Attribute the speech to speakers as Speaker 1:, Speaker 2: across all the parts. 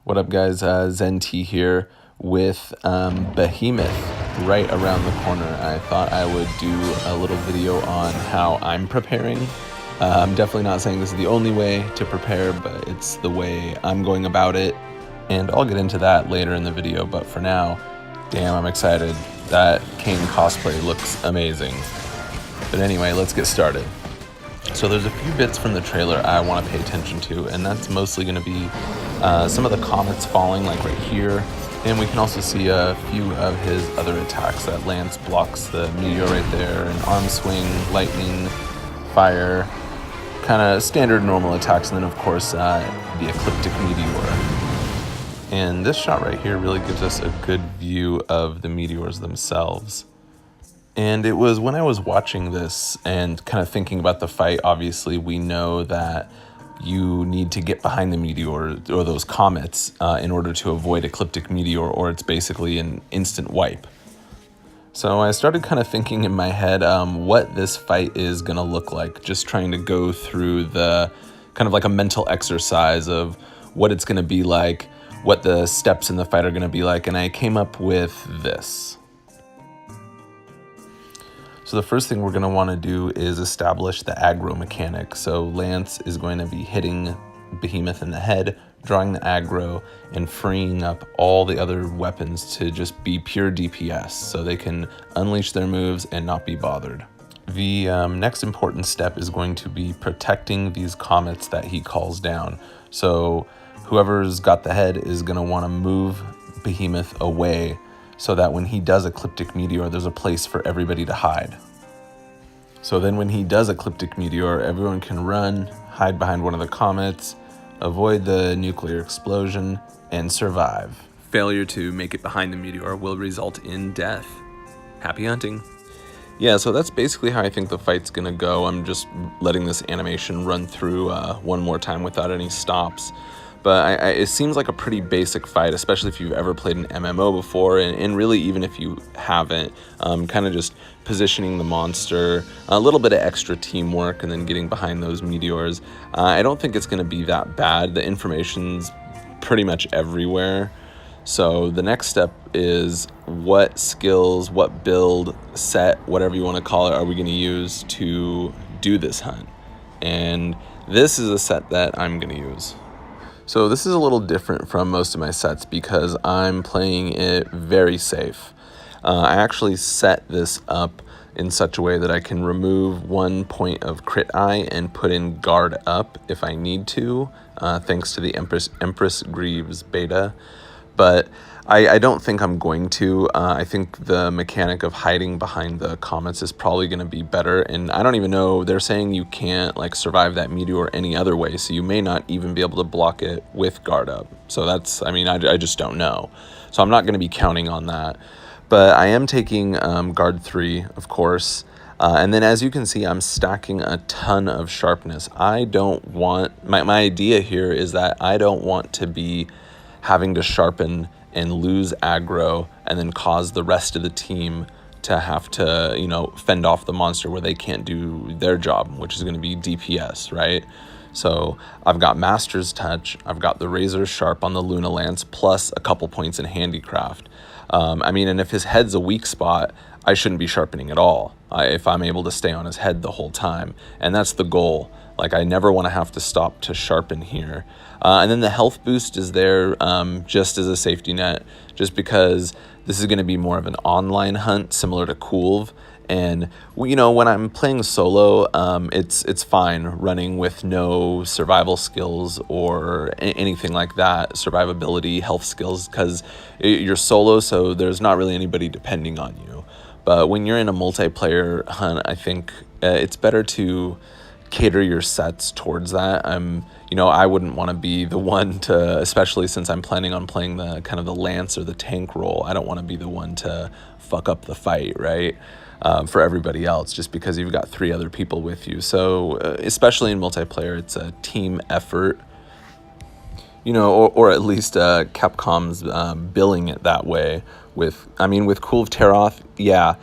Speaker 1: What up, guys? ZenT here with Behemoth right around the corner. I thought I would do a little video on how I'm preparing. I'm definitely not saying this is the only way to prepare, but it's the way I'm going about it. And I'll get into that later in the video, but for now, damn, I'm excited. That Kane cosplay looks amazing. But anyway, let's get started. So there's a few bits from the trailer I want to pay attention to, and that's mostly going to be some of the comets falling, like right here, and we can also see a few of his other attacks. That lance blocks the meteor right there, an arm swing, lightning, fire, kind of standard normal attacks, and then of course the ecliptic meteor. And this shot right here really gives us a good view of the meteors themselves. And it was when I was watching this and kind of thinking about the fight, obviously we know that you need to get behind the meteor or those comets in order to avoid ecliptic meteor, or it's basically an instant wipe. So I started kind of thinking in my head what this fight is going to look like, just trying to go through the kind of like a mental exercise of what it's going to be like, what the steps in the fight are going to be like, and I came up with this. So the first thing we're going to want to do is establish the aggro mechanic. So Lance is going to be hitting Behemoth in the head, drawing the aggro, and freeing up all the other weapons to just be pure DPS, so they can unleash their moves and not be bothered. The next important step is going to be protecting these comets that he calls down. So whoever's got the head is going to want to move Behemoth away, so that when he does ecliptic meteor, there's a place for everybody to hide. So then when he does ecliptic meteor, everyone can run, hide behind one of the comets, avoid the nuclear explosion, and survive. Failure to make it behind the meteor will result in death. Happy hunting. Yeah, so that's basically how I think the fight's gonna go. I'm just letting this animation run through one more time without any stops. But it seems like a pretty basic fight, especially if you've ever played an MMO before, and really even if you haven't, kind of just positioning the monster, a little bit of extra teamwork, and then getting behind those meteors. I don't think it's going to be that bad. The information's pretty much everywhere. So the next step is what skills, what build, set, whatever you want to call it, are we going to use to do this hunt? And this is a set that I'm going to use. So this is a little different from most of my sets because I'm playing it very safe. I actually set this up in such a way that I can remove 1 point of crit eye and put in guard up if I need to, thanks to the Empress Greaves beta. But I don't think I'm going to. I think the mechanic of hiding behind the comets is probably going to be better. And I don't even know, they're saying you can't like survive that meteor any other way. So you may not even be able to block it with guard up. So that's, I mean, I just don't know. So I'm not going to be counting on that. But I am taking guard 3, of course. And then as you can see, I'm stacking a ton of sharpness. I don't want, my idea here is that I don't want to be having to sharpen and lose aggro and then cause the rest of the team to have to, you know, fend off the monster where they can't do their job, which is going to be DPS, right? So I've got Master's Touch, I've got the Razor Sharp on the Luna Lance, plus a couple points in Handicraft. I mean, and if his head's a weak spot, I shouldn't be sharpening at all if I'm able to stay on his head the whole time. And that's the goal. Like, I never want to have to stop to sharpen here. And then the health boost is there just as a safety net, just because this is going to be more of an online hunt similar to Kulv. And, you know, when I'm playing solo, it's fine running with no survival skills or anything like that, survivability, health skills, because you're solo, so there's not really anybody depending on you. But when you're in a multiplayer hunt, I think it's better to cater your sets towards that. You know, I wouldn't want to be the one to, especially since I'm planning on playing the kind of the lance or the tank role, I don't want to be the one to fuck up the fight, right? For everybody else, just because you've got 3 other people with you. So especially in multiplayer, it's a team effort, you know, or at least Capcom's billing it that way. With Kulv Taroth, yeah,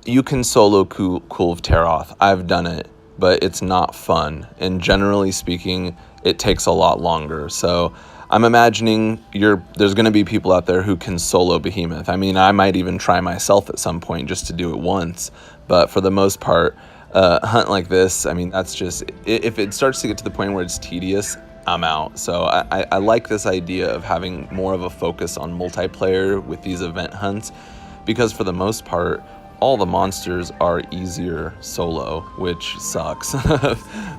Speaker 1: you can solo Kulv Taroth. I've done it, but it's not fun. And generally speaking, it takes a lot longer. So I'm imagining there's going to be people out there who can solo Behemoth. I mean, I might even try myself at some point just to do it once. But for the most part, a hunt like this, I mean, that's just, if it starts to get to the point where it's tedious, I'm out. So I like this idea of having more of a focus on multiplayer with these event hunts, because for the most part, all the monsters are easier solo, which sucks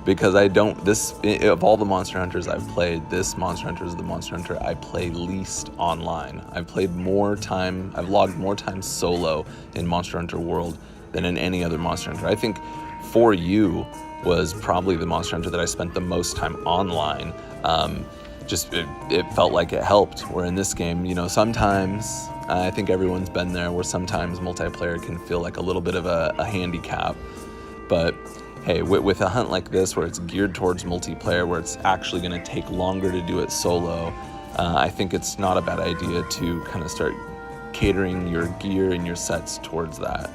Speaker 1: because of all the Monster Hunters I've played, this Monster Hunter is the Monster Hunter I play least online. I've logged more time solo in Monster Hunter World than in any other Monster Hunter. I think For You was probably the Monster Hunter that I spent the most time online. It felt like it helped, where in this game, sometimes, I think everyone's been there, where sometimes multiplayer can feel like a little bit of a handicap. But hey, with a hunt like this, where it's geared towards multiplayer, where it's actually going to take longer to do it solo, I think it's not a bad idea to kind of start catering your gear and your sets towards that.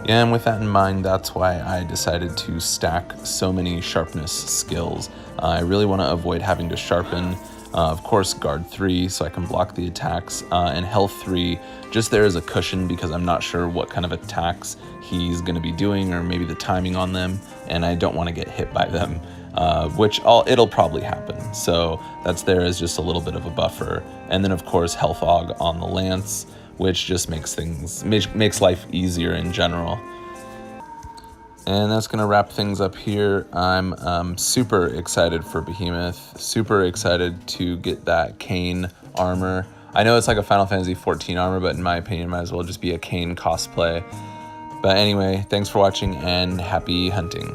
Speaker 1: Yeah, and with that in mind, that's why I decided to stack so many sharpness skills. I really want to avoid having to sharpen, of course, guard 3, so I can block the attacks, and health 3, just there as a cushion, because I'm not sure what kind of attacks he's going to be doing, or maybe the timing on them, and I don't want to get hit by them, it'll probably happen. So that's there as just a little bit of a buffer. And then, of course, health aug on the lance, which just makes life easier in general. And that's going to wrap things up here. I'm super excited for Behemoth, super excited to get that Kain armor. I know it's like a Final Fantasy XIV armor, but in my opinion, it might as well just be a Kain cosplay. But anyway, thanks for watching and happy hunting.